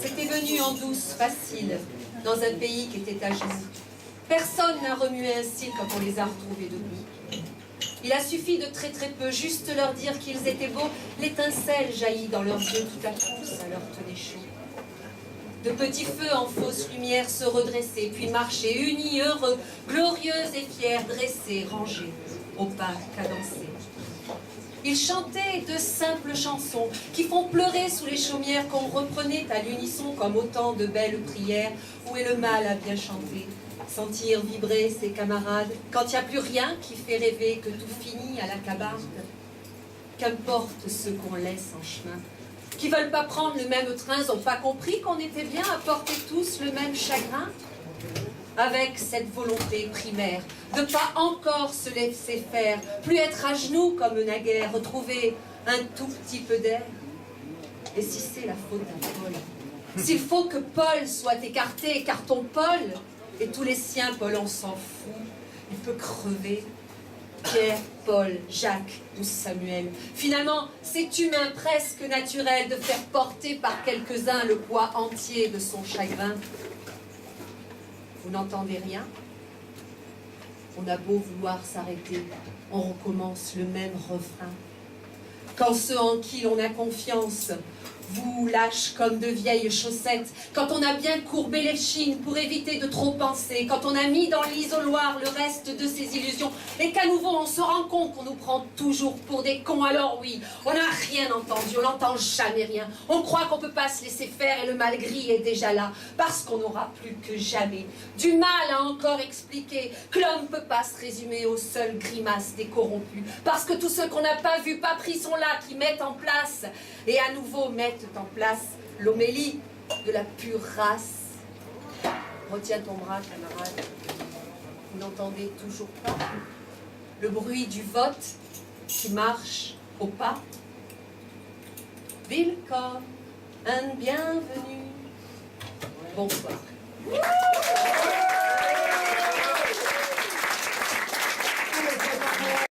C'était venu en douce, facile, dans un pays qui était à genoux. Personne n'a remué un cil quand on les a retrouvés debout. Il a suffi de très peu, juste leur dire qu'ils étaient beaux. L'étincelle jaillit dans leurs yeux, tout à coup, ça leur tenait chaud. De petits feux en fausse lumière se redressaient, puis marchaient, unis, heureux, glorieux et fiers, dressés, rangés, au pas cadencé. Ils chantaient de simples chansons qui font pleurer sous les chaumières qu'on reprenait à l'unisson comme autant de belles prières. Où est le mal à bien chanter? Sentir vibrer ses camarades quand il n'y a plus rien qui fait rêver que tout finit à la cabarde. Qu'importe ceux qu'on laisse en chemin, qui veulent pas prendre le même train, n'ont pas compris qu'on était bien à porter tous le même chagrin. Avec cette volonté primaire de pas encore se laisser faire, plus être à genoux comme naguère, retrouver un tout petit peu d'air. Et si c'est la faute à Paul, s'il faut que Paul soit écarté, écartons Paul, et tous les siens, Paul on s'en fout, il peut crever. Pierre, Paul, Jacques ou Samuel. Finalement, c'est humain, presque naturel, de faire porter par quelques-uns le poids entier de son chagrin. Vous n'entendez rien? On a beau vouloir s'arrêter, on recommence le même refrain. Quand ceux en qui l'on a confiance vous lâchent comme de vieilles chaussettes, quand on a bien courbé les chines pour éviter de trop penser, quand on a mis dans l'isoloir le reste de ses illusions, et qu'à nouveau on se rend compte qu'on nous prend toujours pour des cons, alors oui, on n'a rien entendu, on n'entend jamais rien. On croit qu'on peut pas se laisser faire et le mal gris est déjà là, parce qu'on n'aura plus que jamais du mal à encore expliquer que l'homme ne peut pas se résumer aux seules grimaces des corrompus, parce que tous ceux qu'on n'a pas vus, pas pris sont là, qui mettent en place, et à nouveau mettent en place l'homélie de la pure race. Retiens ton bras, camarade. Vous n'entendez toujours pas le bruit du vote qui marche au pas? Willkommen, un bienvenu. Bonsoir.